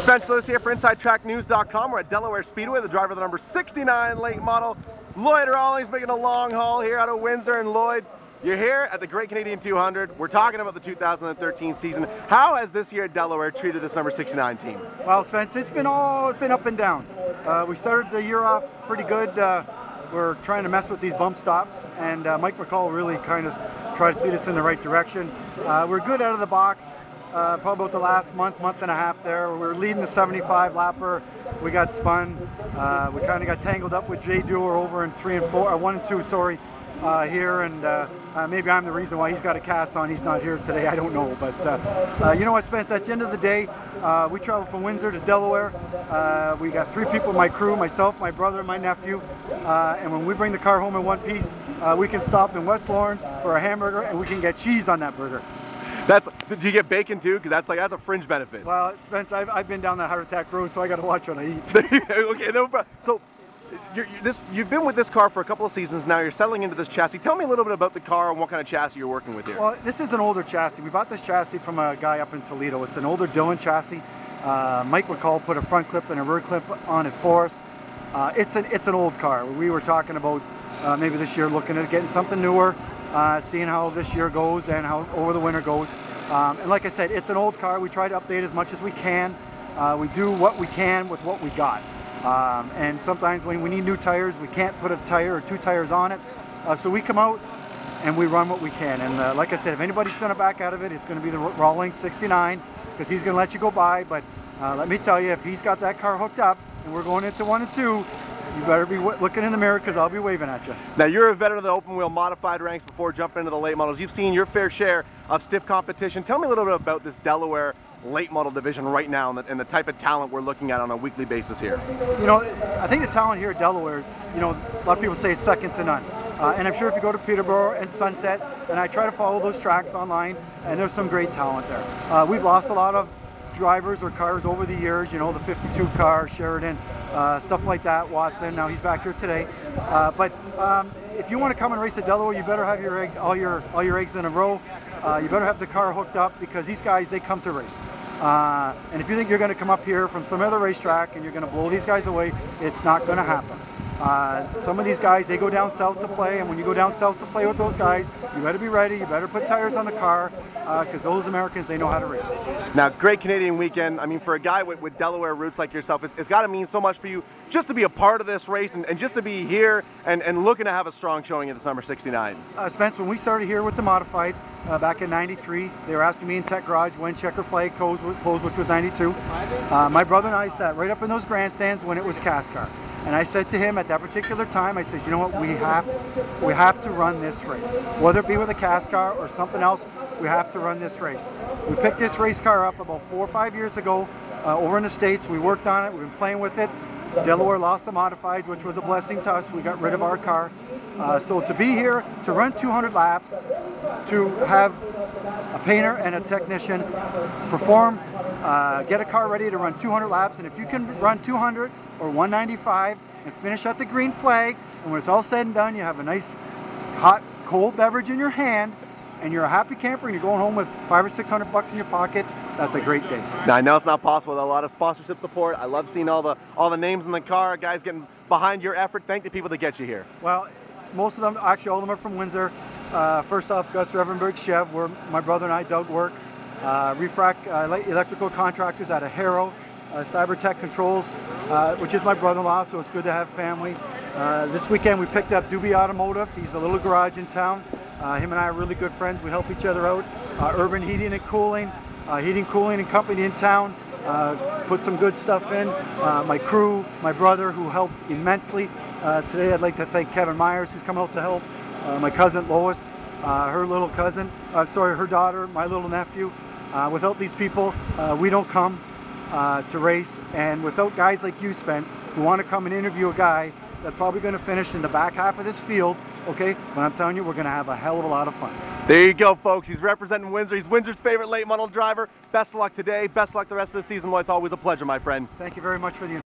Spence Lewis here for InsideTrackNews.com. We're at Delaware Speedway, the driver of the number 69 late model, Lloyd Rawlings, making a long haul here out of Windsor. And Lloyd, you're here at the Great Canadian 200. We're talking about the 2013 season. How has this year at Delaware treated this number 69 team? Well, Spence, it's been up and down. We started the year off pretty good. We're trying to mess with these bump stops, and Mike McCall really kind of tried to lead us in the right direction. We're good out of the box. Probably about the last month and a half there. We were leading the 75 lapper. We got spun. We kind of got tangled up with Jay Dewar over in 1 and 2, sorry, here, and maybe I'm the reason why he's got a cast on. He's not here today, I don't know. But you know what, Spence, at the end of the day, we travel from Windsor to Delaware. We got 3 people in my crew, myself, my brother, and my nephew. And when we bring the car home in one piece, we can stop in West Lorne for a hamburger, and we can get cheese on that burger. Do you get bacon too? Because that's a fringe benefit. Well, Spence, I've been down that heart attack road, so I got to watch what I eat. Okay, no problem. So you've been with this car for a couple of seasons now. You're settling into this chassis. Tell me a little bit about the car and what kind of chassis you're working with here. Well, this is an older chassis. We bought this chassis from a guy up in Toledo. It's an older Dillon chassis. Mike McCall put a front clip and a rear clip on it for us. It's an old car. We were talking about maybe this year looking at getting something newer. Seeing how this year goes and how over the winter goes. And like I said, it's an old car. We try to update as much as we can. We do what we can with what we got. And sometimes when we need new tires, we can't put a tire or 2 tires on it. So we come out and we run what we can. And like I said, if anybody's going to back out of it, it's going to be the Rawlings 69, because he's going to let you go by. But let me tell you, if he's got that car hooked up and we're going into 1 and 2, you better be looking in the mirror, because I'll be waving at you. Now, you're a veteran of the open wheel modified ranks before jumping into the late models. You've seen your fair share of stiff competition. Tell me a little bit about this Delaware late model division right now and the type of talent we're looking at on a weekly basis here. You know, I think the talent here at Delaware is, you know, a lot of people say it's second to none. And I'm sure if you go to Peterborough and Sunset, and I try to follow those tracks online, and there's some great talent there. We've lost a lot of drivers or cars over the years, you know, the 52 car, Sheridan, stuff like that, Watson. Now he's back here today. But if you want to come and race at Delaware, you better have all your eggs in a row. You better have the car hooked up, because these guys, they come to race. And if you think you're going to come up here from some other racetrack and you're going to blow these guys away, it's not going to happen. Some of these guys, they go down south to play, and when you go down south to play with those guys, you better be ready. You better put tires on the car, because those Americans, they know how to race. Now, Great Canadian Weekend, I mean, for a guy with Delaware roots like yourself, it's got to mean so much for you just to be a part of this race and just to be here and looking to have a strong showing at this number 69. Spence, when we started here with the modified back in '93, they were asking me in Tech Garage when Checker Flag closed, which was '92. My brother and I sat right up in those grandstands when it was cast car. And I said to him at that particular time, I said, you know what, we have to run this race. Whether it be with a cast car or something else, we have to run this race. We picked this race car up about 4 or 5 years ago over in the States. We worked on it, we've been playing with it. Delaware lost the modifieds, which was a blessing to us. We got rid of our car. So to be here, to run 200 laps, to have a painter and a technician perform, get a car ready to run 200 laps, and if you can run 200 or 195 and finish at the green flag, and when it's all said and done, you have a nice hot cold beverage in your hand, and you're a happy camper, and you're going home with $500 or $600 in your pocket, that's a great day. Now, I know it's not possible without a lot of sponsorship support. I love seeing all the names in the car, guys getting behind your effort. Thank the people that get you here. Well, most of them, actually all of them are from Windsor. First off, Gus Revenberg Chev, where my brother and I dug work. Refrac electrical contractors out of Harrow. Cybertech Controls, which is my brother-in-law, so it's good to have family. This weekend we picked up Doobie Automotive. He's a little garage in town. Him and I are really good friends. We help each other out. Urban Heating and Cooling, Cooling and Company in town. Put some good stuff in. My crew, my brother, who helps immensely. Today I'd like to thank Kevin Myers, who's come out to help. My cousin Lois, her little cousin, her daughter, my little nephew. Without these people, we don't come to race, and without guys like you, Spence, who want to come and interview a guy that's probably going to finish in the back half of this field, okay, but I'm telling you, we're going to have a hell of a lot of fun. There you go, folks. He's representing Windsor. He's Windsor's favorite late model driver. Best of luck today. Best of luck the rest of the season, Lloyd. It's always a pleasure, my friend. Thank you very much for the